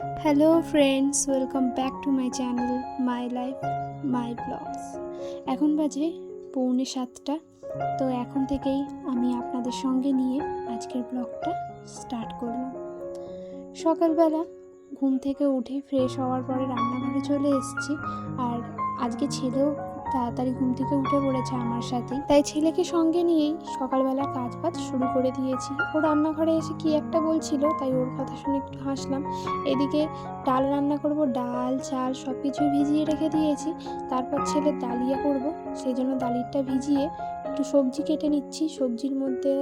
Hello friends, welcome back to my channel my life my blogs. এখন বাজে 6:45। তো এখন থেকেই আমি আপনাদের সঙ্গে নিয়ে আজকের ব্লগটা স্টার্ট করলাম। সকালবেলা ঘুম থেকে উঠে ফ্রেশ হওয়ার পরে রান্নাঘরে চলে এসেছি। আর আজকে ছেলেও তাড়াতাড়ি ঘুম থেকে উঠে পড়েছে আমার সাথেই, তাই ছেলেকে সঙ্গে নিয়েই সকালবেলা কাজ শুরু করে দিয়েছি। ও রান্নাঘরে এসে কি একটা বলছিল, তাই ওর কথা শুনে একটু হাসলাম। এদিকে ডাল রান্না করব, ডাল চাল সব কিছুই ভিজিয়ে রেখে দিয়েছি। তারপর ছেলের ডালিয়া করব, সেই জন্য ডালিটা ভিজিয়ে একটু সবজি কেটে নিচ্ছি। সবজির মধ্যে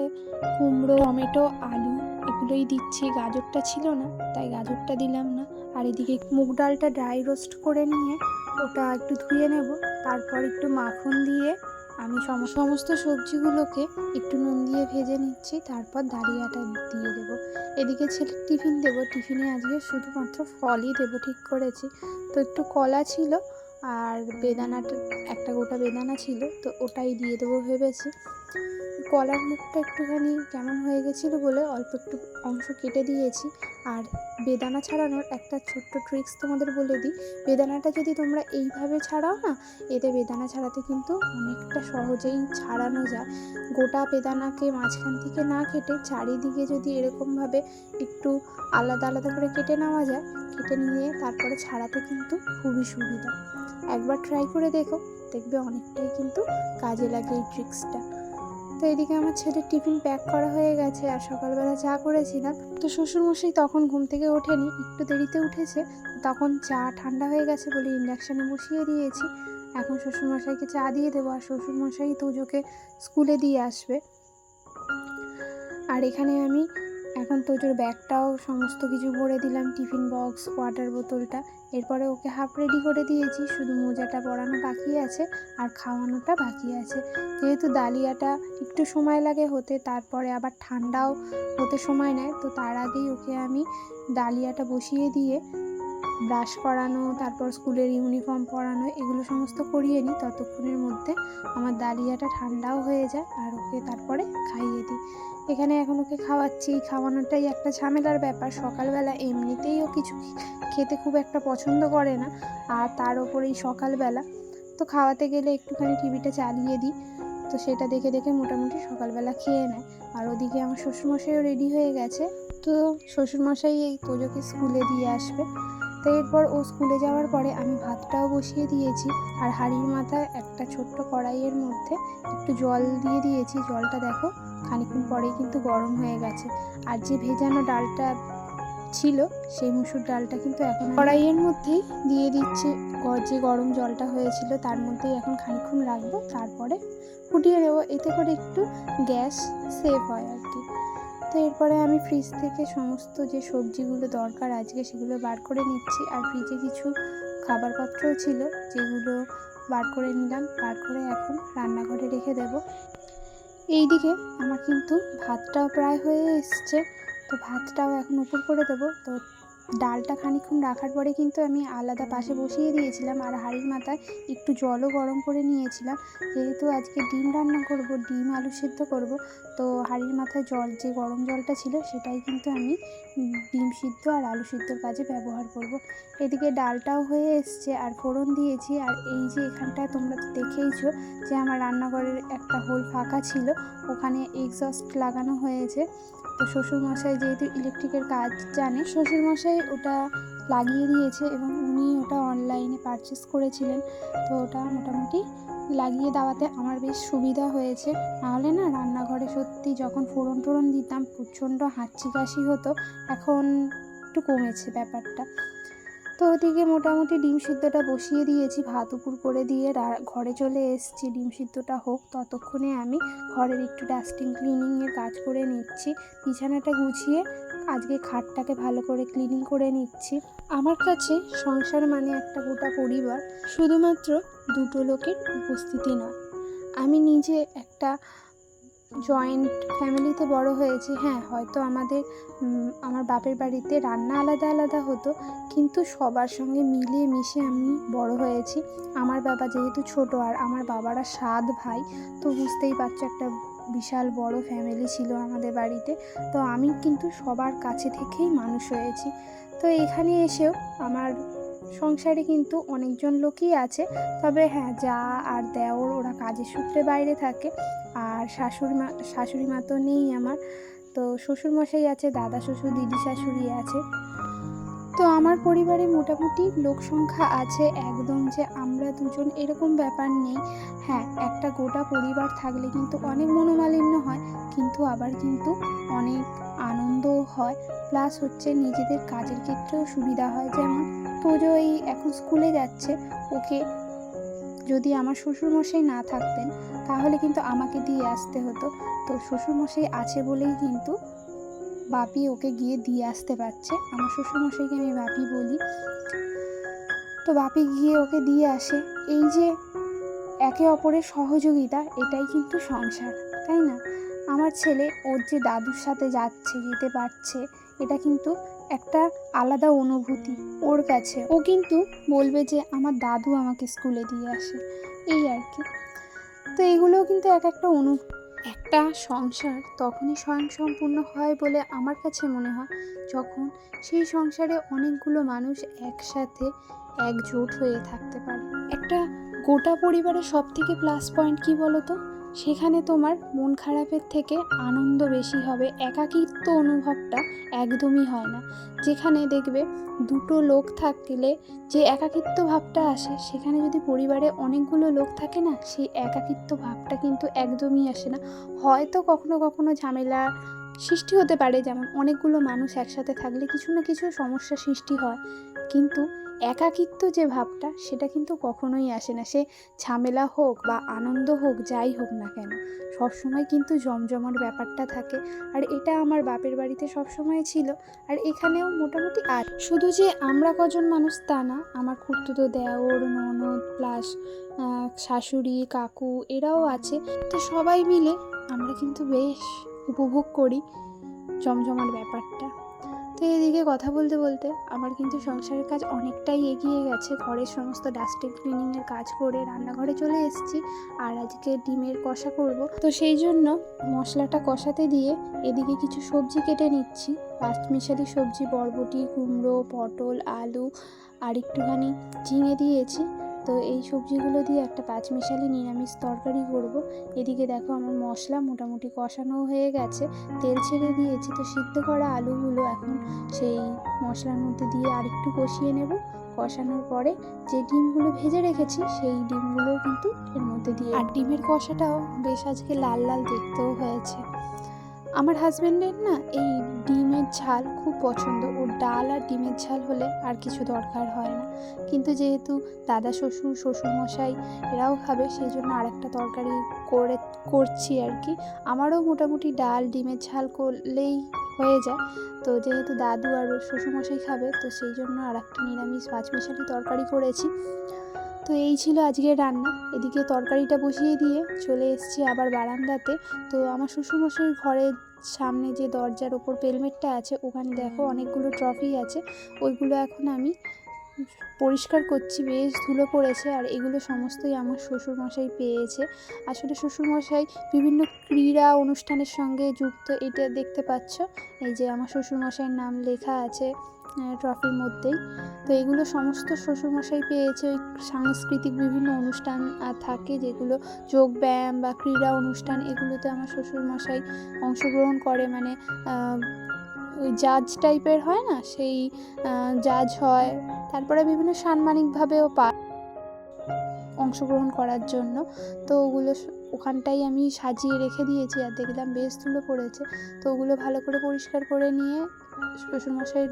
কুমড়ো, টমেটো, আলু এগুলোই দিচ্ছি। গাজরটা ছিল না, তাই গাজরটা দিলাম না। আর এদিকে মুগ ডালটা ড্রাই রোস্ট করে নিয়ে ওটা একটু ধুয়ে নেব। তারপর একটু মাখন দিয়ে আমি সমস্ত সবজিগুলোকে একটু নুন দিয়ে ভেজে নিচ্ছি। তারপর ডালিয়াটা দিয়ে দেবো। এদিকে ছেলের টিফিন দেবো। টিফিনে আজকে শুধুমাত্র ফলই দেবো ঠিক করেছি। তো একটু কলা ছিল আর বেদানাটা, একটা গোটা বেদানা ছিল, তো ওটাই দিয়ে দেবো ভেবেছি। কলার মুখটা একটুখানি কেমন হয়ে গেছিলো বলে অল্প একটু অংশ কেটে দিয়েছি। আর বেদানা ছাড়ানোর একটা ছোট্ট ট্রিক্স তোমাদের বলে দিই। বেদানাটা যদি তোমরা এইভাবে ছাড়াও না, এতে বেদানা ছাড়াতে কিন্তু অনেকটা সহজেই ছাড়ানো যায়। গোটা বেদানাকে মাঝখান থেকে না কেটে চারিদিকে যদি এরকমভাবে একটু আলাদা আলাদা করে কেটে নেওয়া যায়, কেটে নিয়ে তারপরে ছাড়াতে কিন্তু খুবই সুবিধা। একবার ট্রাই করে দেখো, দেখবে অনেকটাই কিন্তু কাজে লাগে এই ট্রিক্সটা। তো এদিকে আমার ছেলের টিফিন প্যাক করা হয়ে গেছে। আর সকালবেলা চা করেছিলাম। তো শ্বশুরমশাই তখন ঘুম থেকে ওঠেনি, একটু দেরিতে উঠেছে। তখন চা ঠান্ডা হয়ে গেছে বলে ইন্ডাকশানে বসিয়ে দিয়েছি। এখন শ্বশুরমশাইকে চা দিয়ে দেবো। আর শ্বশুরমশাই তোজোকে স্কুলে দিয়ে আসবে। আর এখানে আমি এখন তোজোর ব্যাগটাও সমস্ত কিছু ভরে দিলাম, টিফিন বক্স, ওয়াটার বোতলটা। এরপরে ওকে হাফ রেডি করে দিয়েছি, শুধু মোজাটা পরানো বাকি আছে আর খাওয়ানোটা বাকি আছে। যেহেতু ডালিয়াটা একটু সময় লাগে হতে, তারপরে আবার ঠান্ডাও হতে সময় নেয়, তো তার আগেই ওকে আমি ডালিয়াটা বসিয়ে দিয়ে ব্রাশ করানো, তারপর স্কুলের ইউনিফর্ম পরানো, এগুলো সমস্ত করিয়ে নিই। ততক্ষণের মধ্যে আমার ডালিয়াটা ঠান্ডাও হয়ে যায় আর ওকে তারপরে খাইয়ে দিই। এখানে এখন ওকে খাওয়াচ্ছি। খাওয়ানোটাই একটা ঝামেলার ব্যাপার। সকালবেলা এমনিতেই ও কিছু খেতে খুব একটা পছন্দ করে না, আর তার ওপরেই সকালবেলা। তো খাওয়াতে গেলে একটুখানি টিভিটা চালিয়ে দিই, তো সেটা দেখে দেখে মোটামুটি সকালবেলা খেয়ে নেয়। আর ওদিকে আমার শ্বশুরমশাইও রেডি হয়ে গেছে। তো শ্বশুরমশাই এই তোজোকে স্কুলে দিয়ে আসবে। তো এরপর ও স্কুলে যাওয়ার পরে আমি ভাতটাও বসিয়ে দিয়েছি। আর হাঁড়ির মাথায় একটা ছোট্ট কড়াইয়ের মধ্যে একটু জল দিয়ে দিয়েছি। জলটা দেখো খানিকক্ষণ পরেই কিন্তু গরম হয়ে গেছে। আর যে ভেজানো ডালটা ছিল, সেই মুসুর ডালটা কিন্তু এখন কড়াইয়ের মধ্যেই দিয়ে দিচ্ছি। যে গরম জলটা হয়েছিল তার মধ্যেই এখন খানিকক্ষণ রাখবো, তারপরে ফুটিয়ে নেবো। এতে করে একটু গ্যাস সেভ হয় আর কি। তো এরপরে আমি ফ্রিজ থেকে সমস্ত যে সবজিগুলো দরকার আজকে সেগুলো বার করে নিচ্ছি। আর ফ্রিজে কিছু খাবারপত্রও ছিল, যেগুলো বার করে নিলাম। বার করে এখন রান্নাঘরে রেখে দেব। এইদিকে আমার কিন্তু ভাতটাও প্রায় হয়ে এসছে। তো ভাতটাও এখন উপর করে দেবো। তো ডালটা খানিকক্ষণ রাখার পরে কিন্তু আমি আলাদা পাশে বসিয়ে দিয়েছিলাম। আর হাঁড়ির মাথায় একটু জলও গরম করে নিয়েছিলাম। যেহেতু আজকে ডিম রান্না করব, ডিম আলু সিদ্ধ করব, তো হাঁড়ির মাথায় যে গরম জলটা ছিল সেটাই কিন্তু আমি ডিম সিদ্ধ আর আলু সিদ্ধর কাজে ব্যবহার করব। এদিকে ডালটাও হয়ে এসছে আর ফোড়ন দিয়েছি। আর এই যে এখানটায় তোমরা তো দেখেইছো যে আমার রান্নাঘরের একটা হোল ফাঁকা ছিল, ওখানে এক্সস্ট লাগানো হয়েছে। তো শ্বশুরমশাই যেহেতু ইলেকট্রিকের কাজ জানে, শ্বশুরমশাই ওটা লাগিয়ে দিয়েছে এবং উনি ওটা অনলাইনে পারচেস করেছিলেন। তো ওটা মোটামুটি লাগিয়ে দেওয়াতে আমার বেশ সুবিধা হয়েছে। নাহলে না রান্নাঘরে সত্যি যখন ফোড়ন টোড়ন দিতাম প্রচণ্ড হাঁচি কাশি হতো। এখন একটু কমেছে ব্যাপারটা। তো ওদিকে মোটামুটি ডিম সিদ্ধটা বসিয়ে দিয়েছি, ভাত উপর করে দিয়ে ঘরে চলে এসেছি। ডিম সিদ্ধটা হোক, ততক্ষণে আমি ঘরের একটু ডাস্টিং ক্লিনিংয়ের কাজ করে নিচ্ছি। বিছানাটা গুছিয়ে আজকে খাটটাকে ভালো করে ক্লিনিং করে নিচ্ছি। আমার কাছে সংসার মানে একটা গোটা পরিবার, শুধুমাত্র দুটো লোকের উপস্থিতি নয়। আমি নিজে একটা জয়েন্ট ফ্যামিলিতে বড় হয়েছি। হ্যাঁ, হয়তো আমার বাপের বাড়িতে রান্না আলাদা আলাদা হতো, কিন্তু সবার সঙ্গে মিলে মিশে আমি বড় হয়েছি। আমার বাবা যেহেতু ছোট আর আমার বাবারা 7 ভাই, তো বুঝতেই পারছো একটা বিশাল বড় ফ্যামিলি ছিল আমাদের বাড়িতে। তো আমি কিন্তু সবার কাছে থেকেই মানুষ হয়েছি। তো এখানে এসেও আমার সংসারে কিন্তু অনেকজন লোকই আছে। তবে হ্যাঁ, যা আর দেওর ওরা কাজের সূত্রে বাইরে থাকে, আর শাশুড়ি মা তো নেই আমার। তো শ্বশুরমশাই আছে, দাদা শ্বশুর, দিদি শাশুড়ি আছে। তো আমার পরিবারে মোটামুটি লোক সংখ্যা আছে, একদম যে আমরা দুজন এরকম ব্যাপার নেই। হ্যাঁ, একটা গোটা পরিবার থাকলে কিন্তু অনেক মনোমালিন্য হয়, কিন্তু আবার কিন্তু অনেক আনন্দও হয়। প্লাস হচ্ছে নিজেদের কাজের ক্ষেত্রেও সুবিধা হয়। যেমন তোজো এই এখন স্কুলে যাচ্ছে, ওকে যদি আমার শ্বশুরমশাই না থাকতেন তাহলে কিন্তু আমাকে দিয়ে আসতে হতো। তো শ্বশুরমশাই আছে বলেই কিন্তু বাপি ওকে গিয়ে দিয়ে আসতে পারছে। আমার শ্বশুরমশাইকে আমি বাপি বলি। তো বাপি গিয়ে ওকে দিয়ে আসে। এই যে একে অপরের সহযোগিতা, এটাই কিন্তু সংসার, তাই না? আমার ছেলে ওর যে দাদুর সাথে যেতে পারছে, এটা কিন্তু একটা আলাদা অনুভূতি ওর কাছে। ও কিন্তু বলবে যে আমার দাদু আমাকে স্কুলে দিয়ে আসে, এই আর কি। তো এগুলোও কিন্তু একটা একটা সংসার তখনই স্বয়ংসম্পূর্ণ হয় বলে আমার কাছে মনে হয়, যখন সেই সংসারে অনেকগুলো মানুষ একসাথে একজোট হয়ে থাকতে পারে। একটা গোটা পরিবারের সব থেকে প্লাস পয়েন্ট কী বলো তো? সেখানে তোমার মন খারাপের থেকে আনন্দ বেশি হবে, একাকিত্ব অনুভবটা একদমই হয় না। যেখানে দেখবে দুটো লোক থাকলে যে একাকিত্ব ভাবটা আসে, সেখানে যদি পরিবারে অনেকগুলো লোক থাকে না, সেই একাকিত্ব ভাবটা কিন্তু একদমই আসে না। হয়তো কখনো কখনো ঝামেলা সৃষ্টি হতে পারে, যেমন অনেকগুলো মানুষ একসাথে থাকলে কিছু না কিছু সমস্যা সৃষ্টি হয়, কিন্তু একাকিত্ব যে ভাবটা, সেটা কিন্তু কখনোই আসে না। সে ঝামেলা হোক বা আনন্দ হোক, যাই হোক না কেন, সবসময় কিন্তু জমজমাট ব্যাপারটা থাকে। আর এটা আমার বাপের বাড়িতে সবসময় ছিল, আর এখানেও মোটামুটি। আর শুধু যে আমরা কজন মানুষ তা না, আমার খুড়তুতো দেওর, ননদ, প্লাস শাশুড়ি, কাকু, এরাও আছে। তো সবাই মিলে আমরা কিন্তু বেশ উপভোগ করি জমজমাট ব্যাপারটা। তো এদিকে কথা বলতে বলতে আমার কিন্তু সংসারের কাজ অনেকটাই এগিয়ে গেছে। ঘরের সমস্ত ডাস্টিং ক্লিনিংয়ের কাজ করে রান্নাঘরে চলে এসেছি, আর আজকে ডিমের কষা করব। তো সেই জন্য মশলাটা কষাতে দিয়ে এদিকে কিছু সবজি কেটে নিচ্ছি। পাঁচমিশালি সবজি, বরবটি, কুমড়ো, পটল, আলু আর একটুখানি ঝিঙে দিয়েছি। তো এই সবজিগুলো দিয়ে একটা পাঁচমিশালি নিরামিষ তরকারি করব। এদিকে দেখো আমার মশলা মোটামুটি কষানো হয়ে গেছে, তেল ছেড়ে দিয়েছি। তো সিদ্ধ করা আলুগুলো এখন সেই মশলার মধ্যে দিয়ে আরেকটু কষিয়ে নেব। কষানোর পরে যে ডিমগুলো ভেজে রেখেছি, সেই ডিমগুলোও কিন্তু এর মধ্যে দিয়ে, আর ডিমের কষাটাও বেশ আজকে লাল লাল দেখতেও হয়েছে। আমার হাজব্যান্ডের না এই ডিমের ঝাল খুব পছন্দ, ওর ডাল আর ডিমের ঝাল হলে আর কিছু দরকার হয় না। কিন্তু যেহেতু দাদা শ্বশুর, শ্বশুরমশাই এরাও খাবে, সেই জন্য আরেকটা তরকারি করছি আর কি। আমারও মোটামুটি ডাল ডিমের ঝাল করলেই হয়ে যায়। তো যেহেতু দাদু আর শ্বশুরমশাই খাবে, তো সেই জন্য আরেকটা নিরামিষ পাঁচমিশালি তরকারি করেছি। তো এই ছিল আজকের রান্না। এদিকে তরকারিটা বসিয়ে দিয়ে চলে এসেছি আবার বারান্দাতে। তো আমার শ্বশুরমশাইয়ের ঘরের সামনে যে দরজার ওপর পেলমেটটা আছে, ওখানে দেখো অনেকগুলো ট্রফি আছে, ওইগুলো এখন আমি পরিষ্কার করছি। বেশ ধুলো পড়েছে, আর এগুলো সমস্তই আমার শ্বশুরমশাই পেয়েছে। আসলে শ্বশুরমশাই বিভিন্ন ক্রীড়া অনুষ্ঠানের সঙ্গে যুক্ত, এটা দেখতে পাচ্ছ, এই যে আমার শ্বশুরমশাইয়ের নাম লেখা আছে ট্রফির মধ্যেই। তো এগুলো সমস্ত শ্বশুরমশাই পেয়েছে। ওই সাংস্কৃতিক বিভিন্ন অনুষ্ঠান থাকে, যেগুলো যোগব্যায়াম বা ক্রীড়া অনুষ্ঠান, এগুলোতে আমার শ্বশুরমশাই অংশগ্রহণ করে। মানে ওই জাজ টাইপের হয় না, সেই জাজ হয়। তারপরে বিভিন্ন সাম্মানিকভাবেও অংশগ্রহণ করার জন্য। তো ওগুলো ওখানটাই আমি সাজিয়ে রেখে দিয়েছি, আর দেখলাম বেশ ধুলো পড়েছে। তো ওগুলো ভালো করে পরিষ্কার করে নিয়ে শ্বশুরমশাইয়ের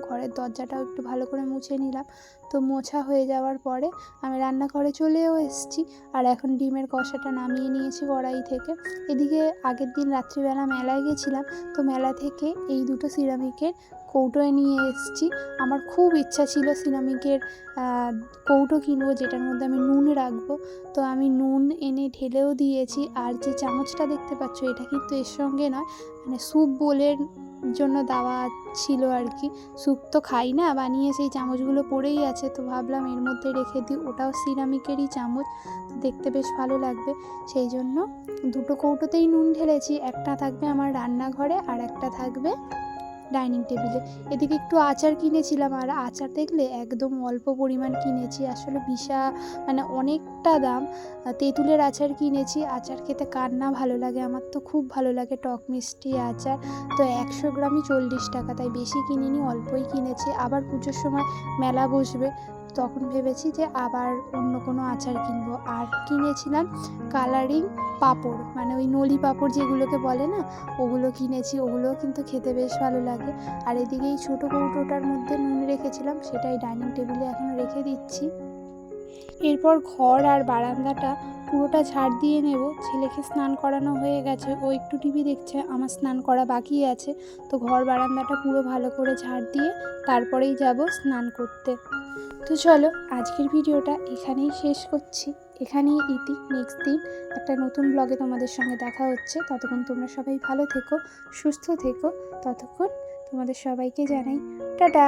ঘরের দরজাটাও একটু ভালো করে মুছে নিলাম। তো মোছা হয়ে যাওয়ার পরে আমি রান্নাঘরে চলেও এসেছি, আর এখন ডিমের কষাটা নামিয়ে নিয়েছি কড়াই থেকে। এদিকে আগের দিন রাত্রিবেলা মেলায় গেছিলাম, তো মেলা থেকে এই দুটো সিরামিকের কৌটোয় নিয়ে এসেছি। আমার খুব ইচ্ছা ছিল সিরামিকের কৌটো কিনবো, যেটার মধ্যে আমি নুন রাখবো। তো আমি নুন এনে ঢেলেও দিয়েছি। আর যে চামচটা দেখতে পাচ্ছ, এটা কিন্তু এর সঙ্গে নয়, মানে স্যুপ বোলের জন্য দেওয়া ছিল আর কি। স্যুপ তো খাই না, বানিয়ে সেই চামচগুলো পড়েই আছে, তো ভাবলাম এর মধ্যে রেখে দিই। ওটাও সিরামিকেরই চামচ, দেখতে বেশ ভালো লাগবে, সেই জন্য দুটো কৌটোতেই নুন ঢেলেছি। একটা থাকবে আমার রান্নাঘরে আর একটা থাকবে ডাইনিং টেবিলে। এদিকে একটু আচার কিনেছিলাম, আর আচার দেখলে একদম অল্প পরিমাণ কিনেছি, আসলে মানে অনেকটা দাম। তেঁতুলের আচার কিনেছি। আচার খেতে কার না ভালো লাগে, আমার তো খুব ভালো লাগে টক মিষ্টি আচার। তো 100 গ্রামই 40 টাকা, তাই বেশি কিনিনি, অল্পই কিনেছি। আবার পুজোর সময় মেলা বসবে, তখন ভেবেছি যে আবার অন্য কোনো আচার কিনবো। আর কিনেছিলাম কালারিং পাঁপড়, মানে ওই নলি পাঁপড় যেগুলোকে বলে না, ওগুলো কিনেছি। ওগুলোও কিন্তু খেতে বেশ ভালো লাগে। আর এদিকে এই ছোটো কৌটোটার মধ্যে নুন রেখেছিলাম, সেটাই ডাইনিং টেবিলে এখন রেখে দিচ্ছি। এরপর ঘর আর বারান্দাটা পুরোটা ঝাড় দিয়ে নেব। ছেলেকে স্নান করানো হয়ে গেছে, ও একটু টিভি দেখছে, আমার স্নান করা বাকি আছে। তো ঘর বারান্দাটা পুরো ভালো করে ঝাড় দিয়ে তারপরেই যাব স্নান করতে। তো চলো, আজকের ভিডিওটা এখানেই শেষ করছি, এখানেই ইতি। নেক্সট দিন একটা নতুন ব্লগে তোমাদের সঙ্গে দেখা হচ্ছে। ততক্ষণ তোমরা সবাই ভালো থেকো, সুস্থ থেকো। ততক্ষণ তোমাদের সবাইকে জানাই টাটা।